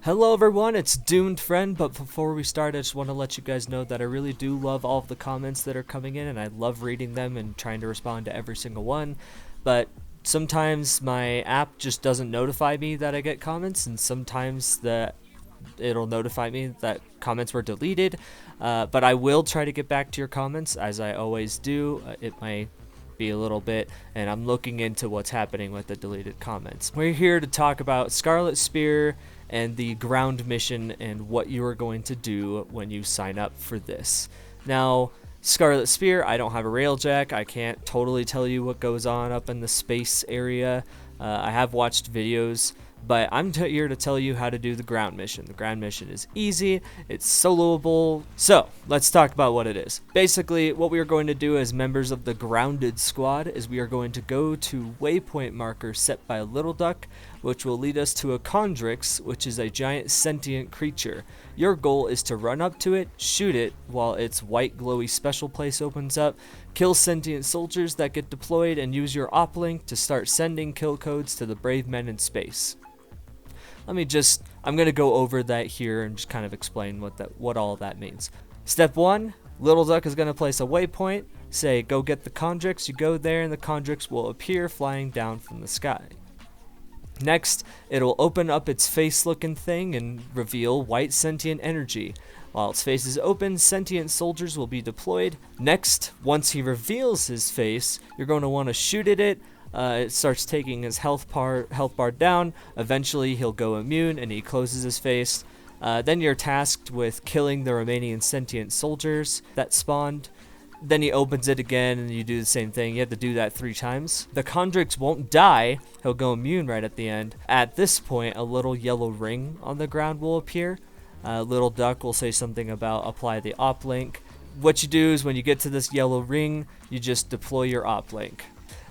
Hello everyone, it's Doomed Friend, but before we start I just want to let you guys know that I really do love all of the comments that are coming in, and I love reading them and trying to respond to every single one, but sometimes my app just doesn't notify me that I get comments, and sometimes it'll notify me that comments were deleted, but I will try to get back to your comments as I always do. It might be a little bit, and I'm looking into what's happening with the deleted comments. We're here to talk about Scarlet Spear and the ground mission and what you are going to do when you sign up for this. Now, Scarlet Spear, I don't have a railjack. I can't totally tell you what goes on up in the space area. I have watched videos, but I'm here to tell you how to do the ground mission. The ground mission is easy, it's soloable. So let's talk about what it is. Basically, what we are going to do as members of the grounded squad is we are going to go to waypoint markers set by Little Duck, which will lead us to a Chondrix, which is a giant sentient creature. Your goal is to run up to it, shoot it while its white glowy special place opens up, kill sentient soldiers that get deployed, and use your uplink to start sending kill codes to the brave men in space. I'm going to go over that here and just kind of explain what all of that means. Step 1, Little Duck is going to place a waypoint, say go get the Chondrix, you go there and the Chondrix will appear flying down from the sky. Next, it'll open up its face looking thing and reveal white sentient energy. While its face is open, sentient soldiers will be deployed. Next, once he reveals his face, you're going to want to shoot at it. It starts taking his health bar down. Eventually, he'll go immune and he closes his face. Then you're tasked with killing the remaining sentient soldiers that spawned. Then he opens it again and you do the same thing. You have to do that 3 times. The Chondrix won't die. He'll go immune right at the end. At this point, a little yellow ring on the ground will appear. Little Duck will say something about apply the uplink. What you do is when you get to this yellow ring, you just deploy your uplink.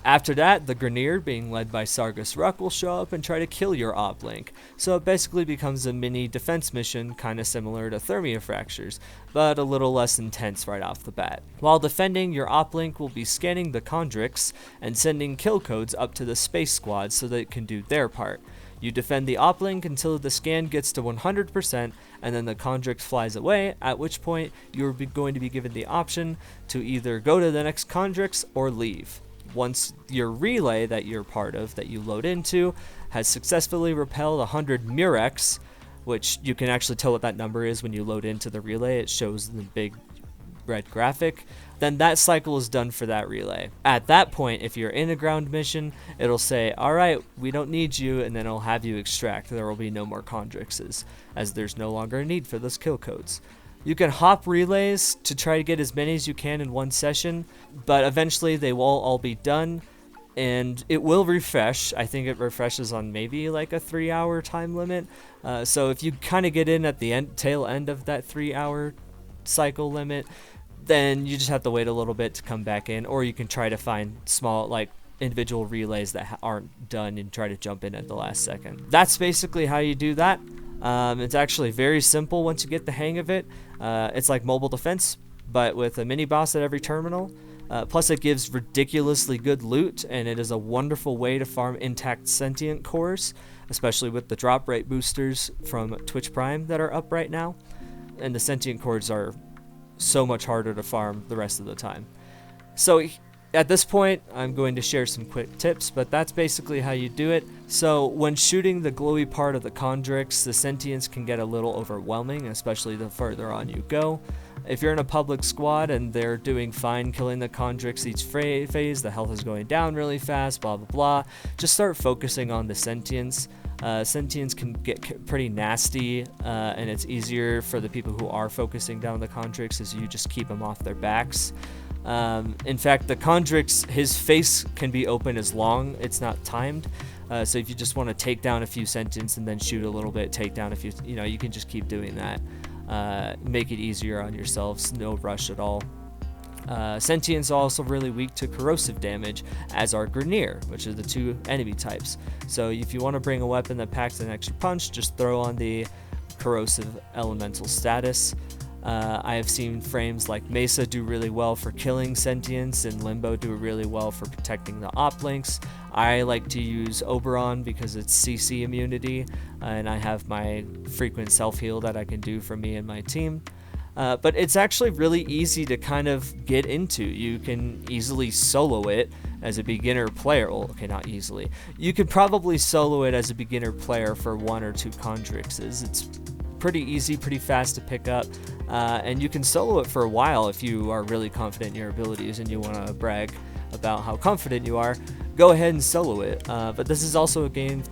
After that, the Grineer, being led by Sargus Ruck, will show up and try to kill your uplink. So it basically becomes a mini defense mission, kind of similar to Thermia Fractures, but a little less intense right off the bat. While defending, your uplink will be scanning the Chondrix and sending kill codes up to the space squad so that it can do their part. You defend the uplink until the scan gets to 100%, and then the Chondrix flies away, at which point you're going to be given the option to either go to the next Chondrix or leave. Once your relay that you're part of, that you load into, has successfully repelled 100 Murex, which you can actually tell what that number is when you load into the relay, it shows the big red graphic, then that cycle is done for that relay. At that point, if you're in a ground mission, it'll say, alright, we don't need you, and then it'll have you extract. There will be no more Chondrixes, as there's no longer a need for those kill codes. You can hop relays to try to get as many as you can in one session, but eventually they will all be done, and it will refresh. I think it refreshes on maybe like a 3-hour time limit. So if you kind of get in at the tail end of that 3-hour cycle limit, then you just have to wait a little bit to come back in, or you can try to find small, like, individual relays that aren't done and try to jump in at the last second. That's basically how you do that. It's actually very simple once you get the hang of it. It's like mobile defense, but with a mini boss at every terminal. Plus it gives ridiculously good loot, and it is a wonderful way to farm intact sentient cores, especially with the drop rate boosters from Twitch Prime that are up right now. And the sentient cores are so much harder to farm the rest of the time. So at this point, I'm going to share some quick tips, but that's basically how you do it. So when shooting the glowy part of the Chondrix, the sentience can get a little overwhelming, especially the further on you go. If you're in a public squad and they're doing fine killing the Chondrix each phase, the health is going down really fast, blah blah blah, just start focusing on the sentience. Sentience can get pretty nasty, and it's easier for the people who are focusing down the Chondrix as you just keep them off their backs. In fact, the Chondrix, his face can be open as long, it's not timed. So if you just want to take down a few sentience and then shoot a little bit, take down a few, you can just keep doing that. Make it easier on yourselves, no rush at all. Sentients are also really weak to corrosive damage, as are Grineer, which are the 2 enemy types. So if you want to bring a weapon that packs an extra punch, just throw on the corrosive elemental status. I have seen frames like Mesa do really well for killing sentients, and Limbo do really well for protecting the op links. I like to use Oberon because it's CC immunity, and I have my frequent self-heal that I can do for me and my team. But it's actually really easy to kind of get into. You can easily solo it as a beginner player. Well, okay, not easily. You could probably solo it as a beginner player for 1 or 2 Condrixes. It's pretty easy, pretty fast to pick up, and you can solo it for a while if you are really confident in your abilities and you want to brag about how confident you are. Go ahead and solo it, but this is also a game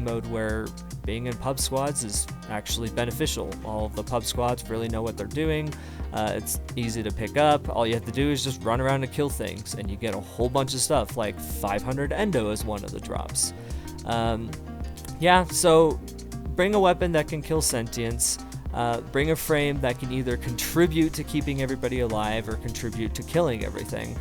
mode where being in pub squads is actually beneficial. All of the pub squads really know what they're doing. It's easy to pick up. All you have to do is just run around and kill things, and you get a whole bunch of stuff, like 500 endo is one of the drops. Yeah, so bring a weapon that can kill sentients, bring a frame that can either contribute to keeping everybody alive or contribute to killing everything.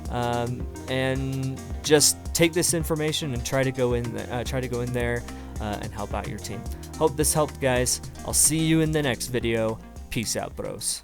And just take this information and try to go in there and help out your team. Hope this helped, guys. I'll see you in the next video. Peace out, bros.